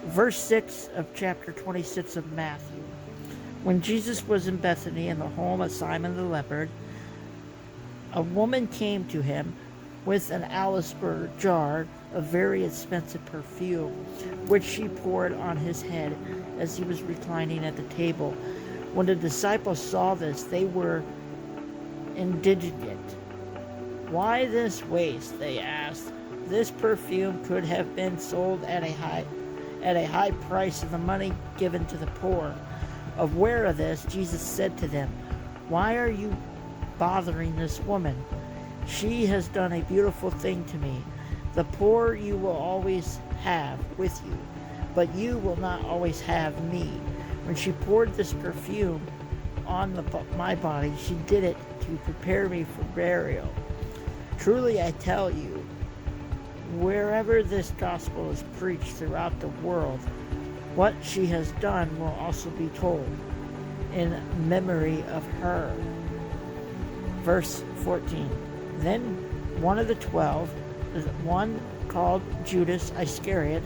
Verse 6 of chapter 26 of Matthew. When Jesus was in Bethany in the home of Simon the leper, a woman came to him with an alabaster jar of very expensive perfume, which she poured on his head as he was reclining at the table. When the disciples saw this, they were indignant. "Why this waste?" they asked. "This perfume could have been sold at a high price and the money given to the poor." Aware of this, Jesus said to them, "Why are you bothering this woman? She has done a beautiful thing to me. The poor you will always have with you, but you will not always have me. When she poured this perfume on my body, she did it to prepare me for burial. Truly I tell you, wherever this gospel is preached throughout the world, what she has done will also be told in memory of her." Verse 14. Then one of the 12, one called Judas Iscariot,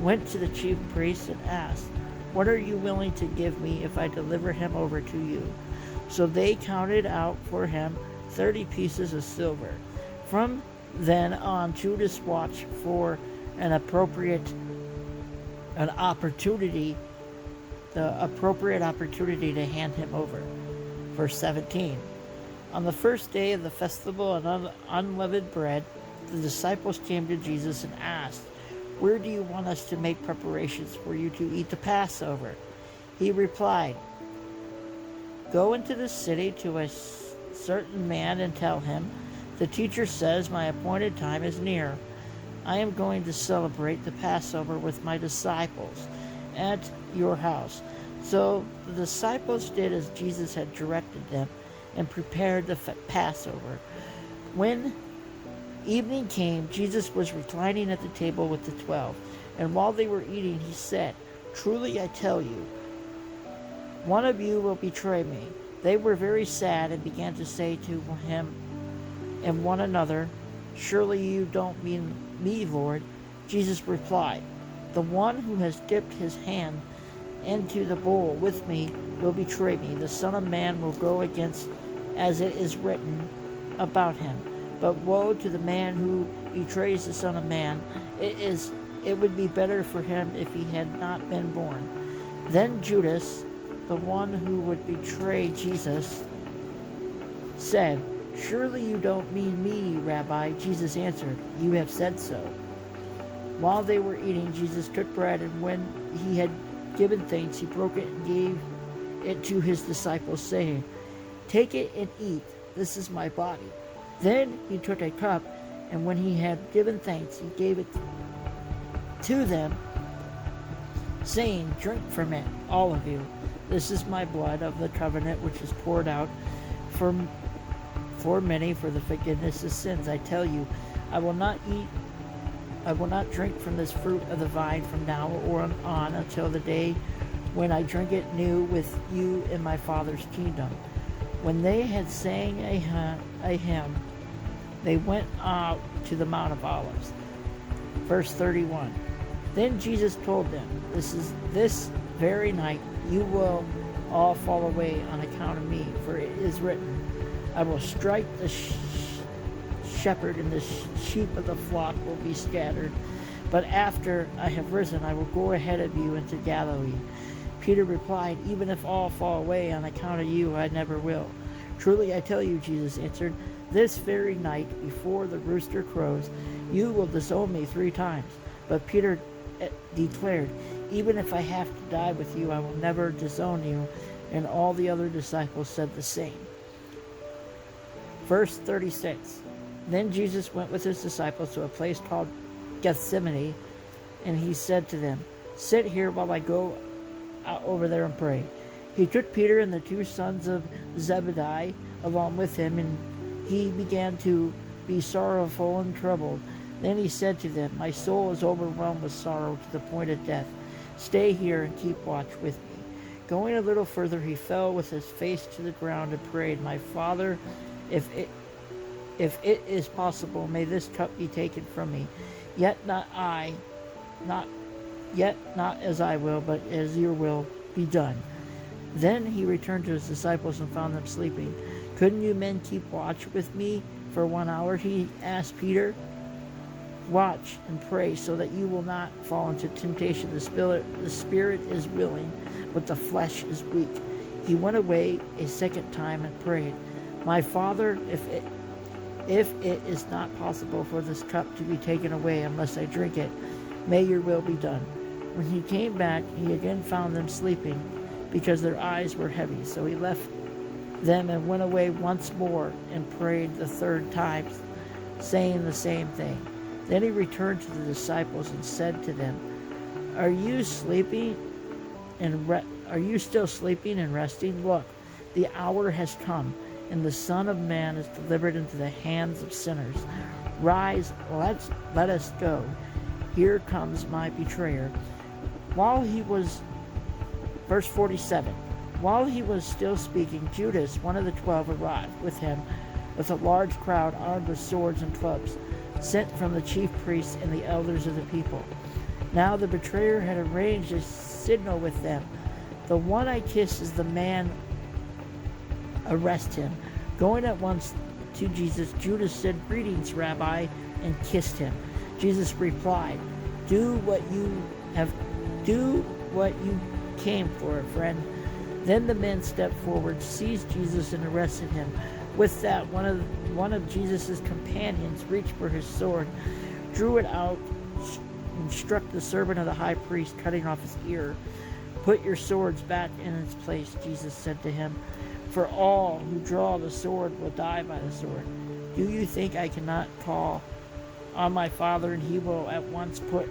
went to the chief priests and asked, "What are you willing to give me if I deliver him over to you?" So they counted out for him 30 pieces of silver. From then on, Judas watched for the appropriate opportunity to hand him over. Verse 17. On the first day of the festival of unleavened bread, the disciples came to Jesus and asked, "Where do you want us to make preparations for you to eat the Passover?" He replied, "Go into the city to a certain man and tell him, 'The teacher says my appointed time is near. I am going to celebrate the Passover with my disciples at your house.'" So the disciples did as Jesus had directed them and prepared the Passover. When evening came, Jesus was reclining at the table with the 12, and while they were eating, he said, "Truly I tell you, one of you will betray me." They were very sad and began to say to him and one another, "Surely you don't mean me, Lord." Jesus replied, "The one who has dipped his hand into the bowl with me will betray me. The Son of Man will go against as it is written about him. But woe to the man who betrays the Son of Man. It would be better for him if he had not been born." Then Judas, the one who would betray Jesus, said, "Surely you don't mean me, Rabbi." Jesus answered, "You have said so." While they were eating, Jesus took bread, and when he had given thanks, he broke it and gave it to his disciples, saying, "Take it and eat. This is my body." Then he took a cup, and when he had given thanks, he gave it to them, saying, "Drink from it, all of you. This is my blood of the covenant, which is poured out for many for the forgiveness of sins. I tell you, I will not drink from this fruit of the vine from now on until the day when I drink it new with you in my Father's kingdom." When they had sang a hymn, they went out to the Mount of Olives. Verse 31. Then Jesus told them, This very night you will all fall away on account of me, for it is written, I will strike the shepherd, and the sheep of the flock will be scattered. But after I have risen, I will go ahead of you into Galilee." Peter replied, "Even if all fall away on account of you, I never will." "Truly I tell you," Jesus answered, "this very night before the rooster crows, you will disown me 3 times. But Peter declared, "Even if I have to die with you, I will never disown you." And all the other disciples said the same. Verse 36. Then Jesus went with his disciples to a place called Gethsemane, and he said to them, "Sit here while I go out over there and pray." He took Peter and the 2 sons of Zebedee along with him, and he began to be sorrowful and troubled. Then he said to them, "My soul is overwhelmed with sorrow to the point of death. Stay here and keep watch with me." Going a little further, he fell with his face to the ground and prayed, "My Father, if it is possible, may this cup be taken from me. Yet not Yet not as I will, but as your will be done." Then he returned to his disciples and found them sleeping. "Couldn't you men keep watch with me for 1 hour?" he asked Peter. "Watch and pray so that you will not fall into temptation. The spirit is willing, but the flesh is weak." He went away a second time and prayed, "My Father, if it is not possible for this cup to be taken away unless I drink it, may your will be done." When he came back, he again found them sleeping because their eyes were heavy. So he left them and went away once more and prayed the third time, saying the same thing. Then he returned to the disciples and said to them, Are you still sleeping and resting? Look, the hour has come, and the Son of Man is delivered into the hands of sinners. Rise, let us go. Here comes my betrayer." Verse 47, while he was still speaking, Judas, one of the 12, arrived with him with a large crowd armed with swords and clubs, sent from the chief priests and the elders of the people. Now the betrayer had arranged a signal with them. "The one I kiss is the man. Arrest him." Going at once to Jesus, Judas said, "Greetings, Rabbi," and kissed him. Jesus replied, Do what you came for, friend." Then the men stepped forward, seized Jesus, and arrested him. With that, one of Jesus' companions reached for his sword, drew it out, and struck the servant of the high priest, cutting off his ear. "Put your swords back in its place," Jesus said to him, "for all who draw the sword will die by the sword. Do you think I cannot call on my Father, and he will at once put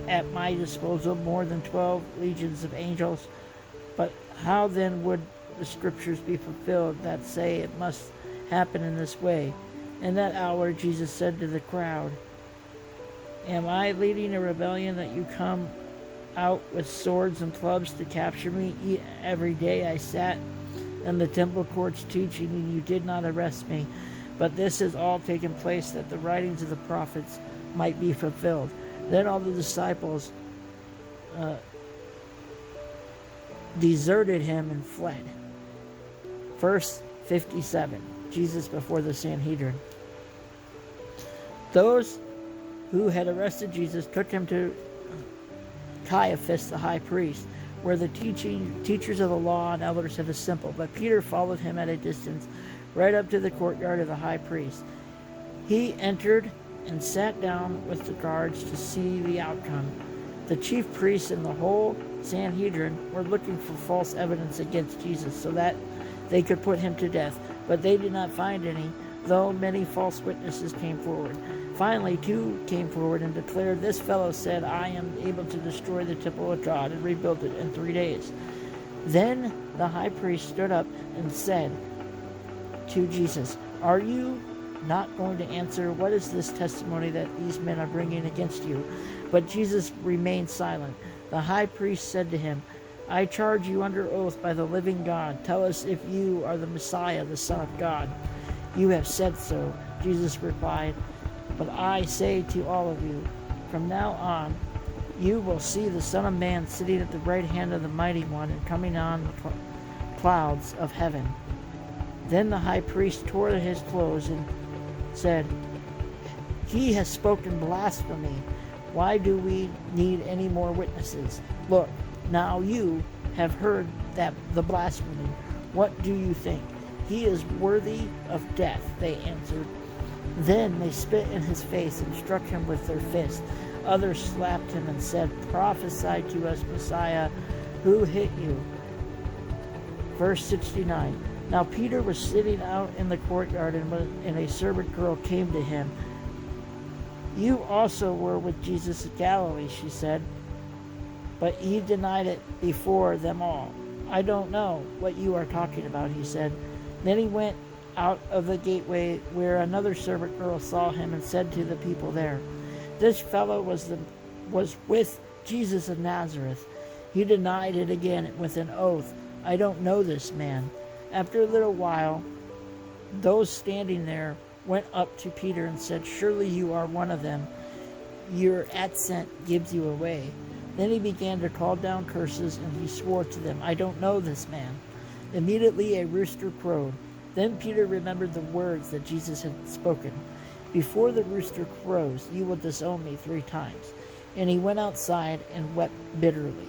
at my disposal more than 12 legions of angels? But how then would the scriptures be fulfilled that say it must happen in this way?" In that hour Jesus said to the crowd, "Am I leading a rebellion that you come out with swords and clubs to capture me? Every day I sat in the temple courts teaching, and you did not arrest me. But this has all taken place that the writings of the prophets might be fulfilled." Then all the disciples deserted him and fled. Verse 57, Jesus before the Sanhedrin. Those who had arrested Jesus took him to Caiaphas the high priest, where the teachers of the law and elders had assembled. But Peter followed him at a distance, right up to the courtyard of the high priest. He entered and sat down with the guards to see the outcome. The chief priests and the whole Sanhedrin were looking for false evidence against Jesus so that they could put him to death, but they did not find any, though many false witnesses came forward. Finally, 2 came forward and declared, "This fellow said, I am able to destroy the temple of God and rebuild it in 3 days." Then the high priest stood up and said to Jesus, "Are you not going to answer? What is this testimony that these men are bringing against you?" But Jesus remained silent. The high priest said to him, "I charge you under oath by the living God. Tell us if you are the Messiah, the Son of God." "You have said so," Jesus replied. "But I say to all of you, from now on, you will see the Son of Man sitting at the right hand of the Mighty One and coming on the clouds of heaven." Then the high priest tore his clothes and said, "He has spoken blasphemy. Why do we need any more witnesses? Look, now you have heard the blasphemy. What do you think?" "He is worthy of death," they answered. Then they spit in his face and struck him with their fists. Others slapped him and said, "Prophesy to us, Messiah, who hit you?" Verse 69. Now Peter was sitting out in the courtyard, and a servant girl came to him. "You also were with Jesus of Galilee," she said. But he denied it before them all. "I don't know what you are talking about," he said. Then he went out of the gateway, where another servant girl saw him and said to the people there, "This fellow was with Jesus of Nazareth." He denied it again with an oath, "I don't know this man." After a little while, those standing there went up to Peter and said, "Surely you are one of them. Your accent gives you away." Then he began to call down curses, and he swore to them, "I don't know this man." Immediately a rooster crowed. Then Peter remembered the words that Jesus had spoken. "Before the rooster crows, you will disown me 3 times." And he went outside and wept bitterly.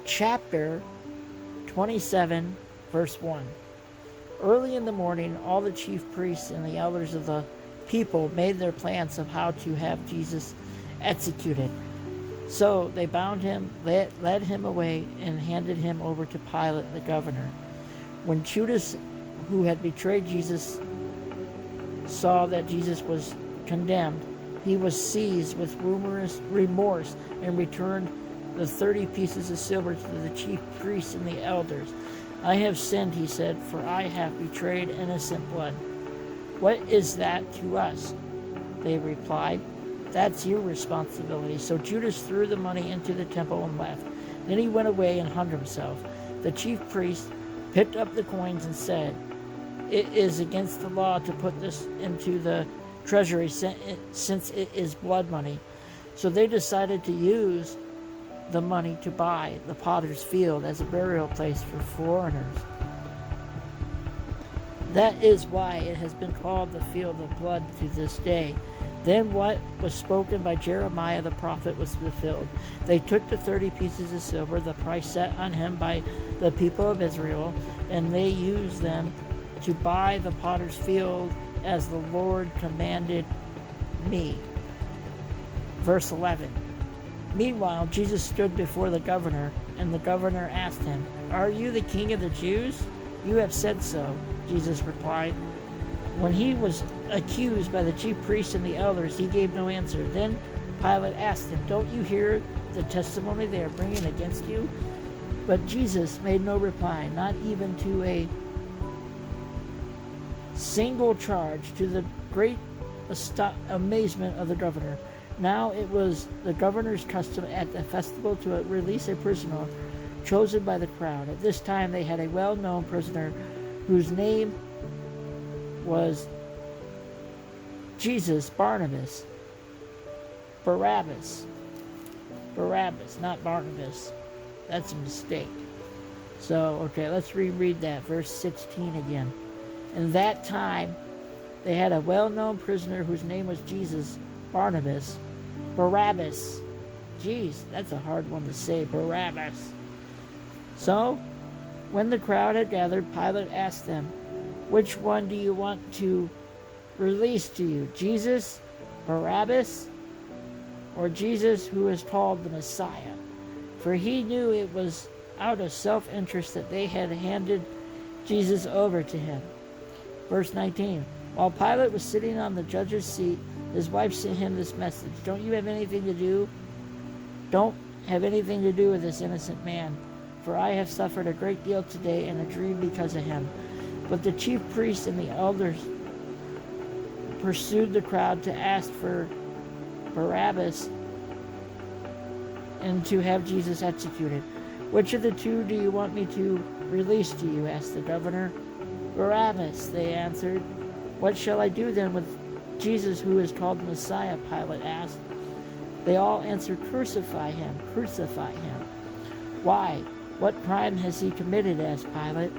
Chapter 27, verse 1. Early in the morning, all the chief priests and the elders of the people made their plans of how to have Jesus executed. So they bound him, led him away, and handed him over to Pilate the governor. When Judas, who had betrayed Jesus, saw that Jesus was condemned, he was seized with remorse and returned the 30 pieces of silver to the chief priests and the elders. "I have sinned," he said, "for I have betrayed innocent blood." "What is that to us?" they replied. "That's your responsibility." So Judas threw the money into the temple and left. Then he went away and hung himself. The chief priest picked up the coins and said, "It is against the law to put this into the treasury since it is blood money." So they decided to use the money to buy the potter's field as a burial place for foreigners. That is why it has been called the field of blood to this day. Then what was spoken by Jeremiah the prophet was fulfilled. They took the 30 pieces of silver, the price set on him by the people of Israel, and they used them to buy the potter's field as the Lord commanded me. Verse 11. Meanwhile, Jesus stood before the governor, and the governor asked him, "Are you the king of the Jews?" "You have said so," Jesus replied. When he was accused by the chief priests and the elders, he gave no answer. Then Pilate asked him, "Don't you hear the testimony they are bringing against you?" But Jesus made no reply, not even to a single charge, to the great amazement of the governor. Now it was the governor's custom at the festival to release a prisoner chosen by the crowd. At this time they had a well-known prisoner whose name was Barabbas, not Barnabas. That's a mistake. So, okay, let's reread that. Verse 16 again. In that time, they had a well-known prisoner whose name was Barabbas. Geez, that's a hard one to say, Barabbas. So, when the crowd had gathered, Pilate asked them, "Which one do you want to release to you, Jesus, Barabbas, or Jesus who is called the Messiah?" For he knew it was out of self-interest that they had handed Jesus over to him. Verse 19. While Pilate was sitting on the judge's seat, his wife sent him this message: Don't have anything to do with this innocent man, for I have suffered a great deal today in a dream because of him. But the chief priests and the elders pursued the crowd to ask for Barabbas and to have Jesus executed. "Which of the two do you want me to release to you?" asked the governor. "Barabbas," they answered. "What shall I do then with Jesus who is called the Messiah?" Pilate asked. They all answered, "Crucify him, crucify him." "Why? What crime has he committed?" asked Pilate.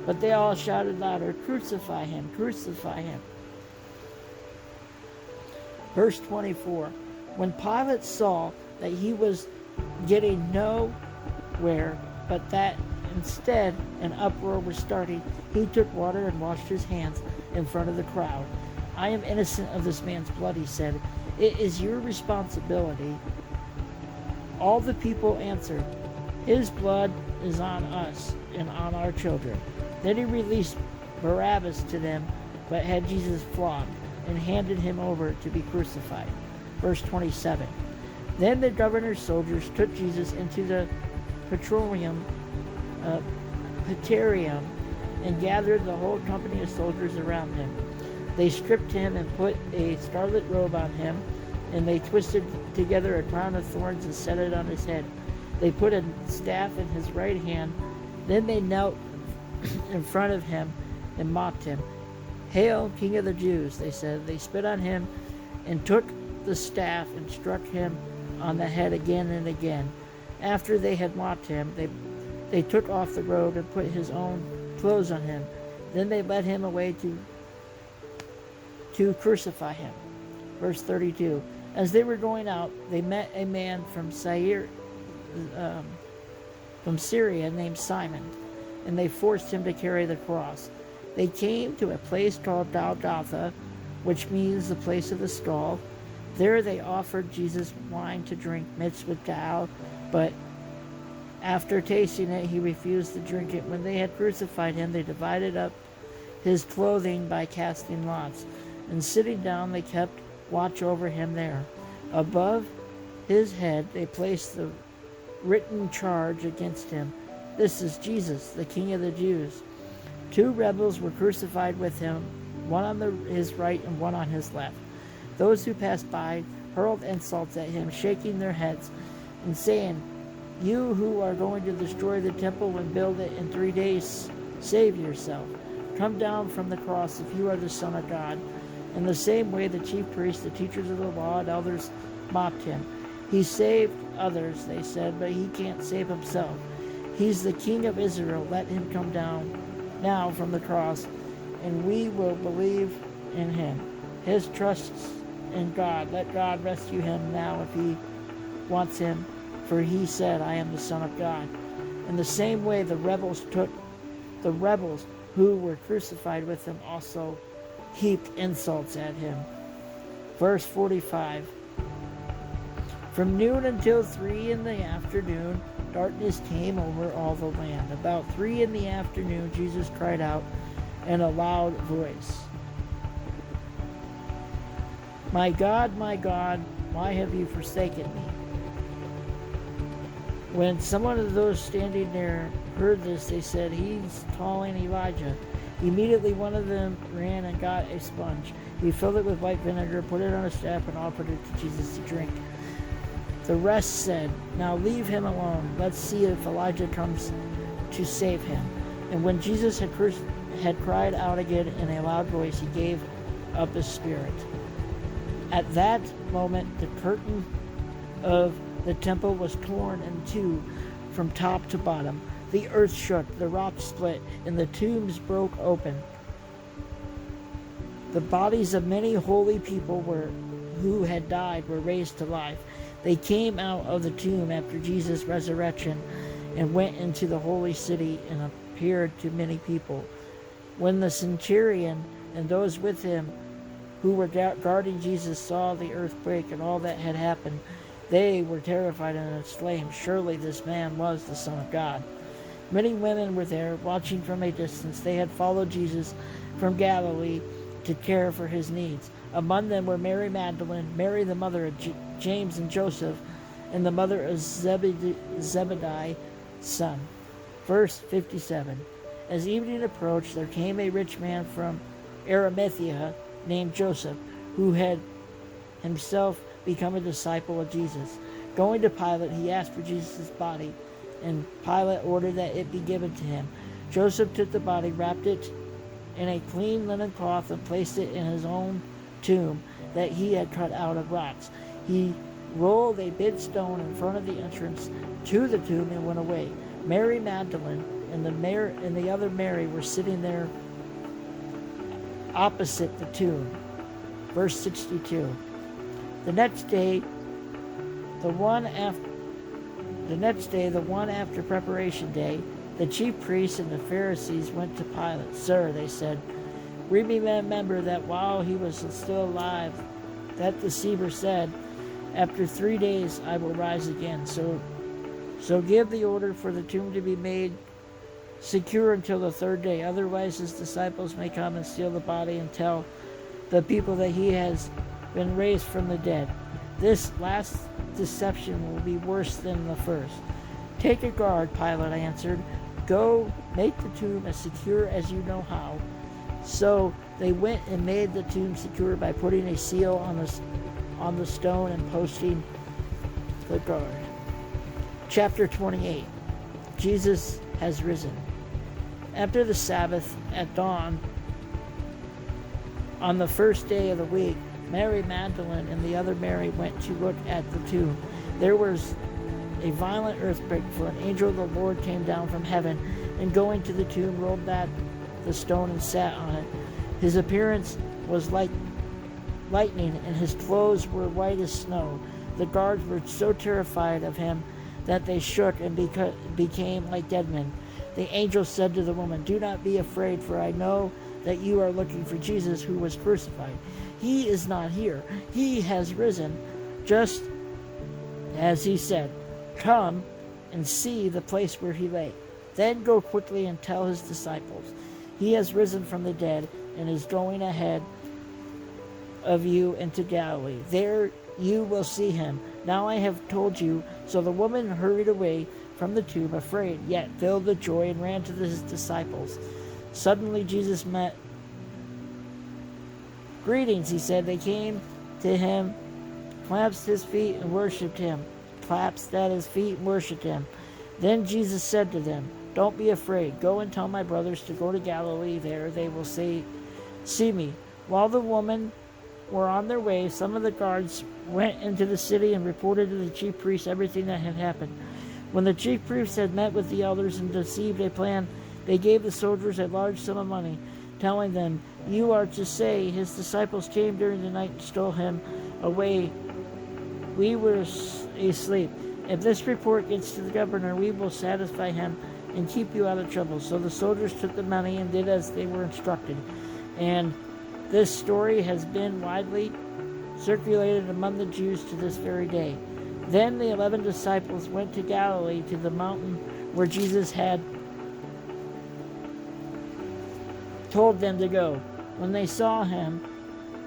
But they all shouted louder, "Crucify him, crucify him." Verse 24. When Pilate saw that he was getting nowhere, but that instead an uproar was starting, he took water and washed his hands in front of the crowd. "I am innocent of this man's blood," he said. "It is your responsibility." All the people answered, "His blood is on us and on our children." Then he released Barabbas to them, but had Jesus flogged and handed him over to be crucified. Verse 27. Then the governor's soldiers took Jesus into the Praetorium and gathered the whole company of soldiers around him. They stripped him and put a scarlet robe on him, and they twisted together a crown of thorns and set it on his head. They put a staff in his right hand. Then they knelt in front of him and mocked him. "Hail, King of the Jews," they said. They spit on him and took the staff and struck him on the head again and again. After they had mocked him, they took off the robe and put his own clothes on him. Then they led him away to crucify him. Verse 32. As they were going out, they met a man from Syria named Simon, and they forced him to carry the cross. They came to a place called Golgotha, which means the place of the skull. There they offered Jesus wine to drink mixed with gall, but after tasting it, he refused to drink it. When they had crucified him, they divided up his clothing by casting lots, and sitting down, they kept watch over him there. Above his head, they placed the written charge against him: "This is Jesus, the King of the Jews." 2 rebels were crucified with him, one on his right and one on his left. Those who passed by hurled insults at him, shaking their heads and saying, "You who are going to destroy the temple and build it in 3 days, save yourself. Come down from the cross if you are the Son of God." In the same way, the chief priests, the teachers of the law, and elders mocked him. "He saved others," they said, "but he can't save himself. He's the King of Israel. Let him come down now from the cross, and we will believe in him. His trusts in God. Let God rescue him now if he wants him, for he said, 'I am the Son of God.'" In the same way, the rebels who were crucified with him also heaped insults at him. Verse 45. From noon until 3 in the afternoon, darkness came over all the land. About 3 in the afternoon, Jesus cried out in a loud voice, my God, why have you forsaken me?" When someone of those standing there heard this, they said, "He's calling Elijah." Immediately one of them ran and got a sponge. He filled it with white vinegar, put it on a staff, and offered it to Jesus to drink. The rest said, "Now leave him alone. Let's see if Elijah comes to save him." And when Jesus had cried out again in a loud voice, he gave up his spirit. At that moment, the curtain of the temple was torn in two from top to bottom. The earth shook, the rocks split, and the tombs broke open. The bodies of many holy people who had died were raised to life. They came out of the tomb after Jesus' resurrection and went into the holy city and appeared to many people. When the centurion and those with him who were guarding Jesus saw the earthquake and all that had happened, they were terrified and exclaimed, "Surely this man was the Son of God." Many women were there, watching from a distance. They had followed Jesus from Galilee to care for his needs. Among them were Mary Magdalene, Mary the mother of James and Joseph, and the mother of Zebediah's son. Verse 57. As evening approached, there came a rich man from Arimathea named Joseph, who had himself become a disciple of Jesus. Going to Pilate, he asked for Jesus' body, and Pilate ordered that it be given to him. Joseph took the body, wrapped it in a clean linen cloth, and placed it in his own tomb that he had cut out of rocks. He rolled a big stone in front of the entrance to the tomb and went away. Mary Magdalene and the other Mary were sitting there opposite the tomb. Verse 62. The next day, the one after preparation day, the chief priests and the Pharisees went to Pilate. "Sir," they said, "we remember that while he was still alive, that deceiver said, 'After 3 days I will rise again.' So give the order for the tomb to be made secure until the 3rd day. Otherwise his disciples may come and steal the body and tell the people that he has been raised from the dead. This last deception will be worse than the first." "Take a guard," Pilate answered. "Go, make the tomb as secure as you know how." So they went and made the tomb secure by putting a seal on the stone and posting the guard. Chapter 28. Jesus has risen. After the Sabbath, at dawn, on the first day of the week, Mary Magdalene and the other Mary went to look at the tomb. There was a violent earthquake, for an angel of the Lord came down from heaven, and going to the tomb, rolled back the stone and sat on it. His appearance was like lightning, and his clothes were white as snow. The guards were so terrified of him that they shook and became like dead men. The angel said to the woman, "Do not be afraid, for I know that you are looking for Jesus who was crucified. He is not here. He has risen, just as he said. Come and see the place where he lay. Then go quickly and tell his disciples, he has risen from the dead and is going ahead of you into Galilee. There you will see him. Now I have told you." So the woman hurried away from the tomb, afraid, yet filled with joy, and ran to his disciples. Suddenly Jesus met. "Greetings," he said. They came to him, clasped his feet and worshipped him. Then Jesus said to them, "Don't be afraid. Go and tell my brothers to go to Galilee. There they will see me." While the women were on their way, some of the guards went into the city and reported to the chief priests everything that had happened. When the chief priests had met with the elders and conceived a plan, they gave the soldiers a large sum of money, telling them, "You are to say, his disciples came during the night and stole him away. We were asleep. If this report gets to the governor, we will satisfy him and keep you out of trouble." So the soldiers took the money and did as they were instructed. And this story has been widely circulated among the Jews to this very day. Then the 11 disciples went to Galilee, to the mountain where Jesus had told them to go. When they saw him,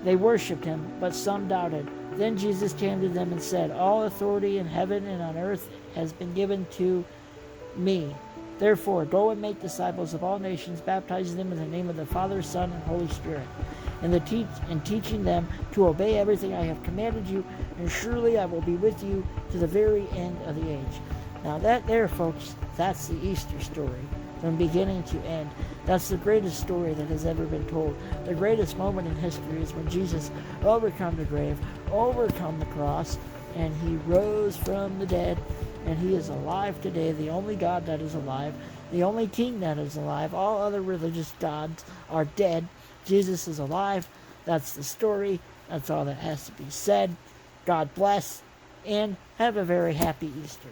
they worshipped him, but some doubted. Then Jesus came to them and said, "All authority in heaven and on earth has been given to me. Therefore, go and make disciples of all nations, baptizing them in the name of the Father, Son, and Holy Spirit, and teaching them to obey everything I have commanded you, and surely I will be with you to the very end of the age." Now that there, folks, that's the Easter story, from beginning to end. That's the greatest story that has ever been told. The greatest moment in history is when Jesus overcome the grave, overcome the cross, and he rose from the dead, and he is alive today, the only God that is alive, the only king that is alive. All other religious gods are dead. Jesus is alive. That's the story. That's all that has to be said. God bless, and have a very happy Easter.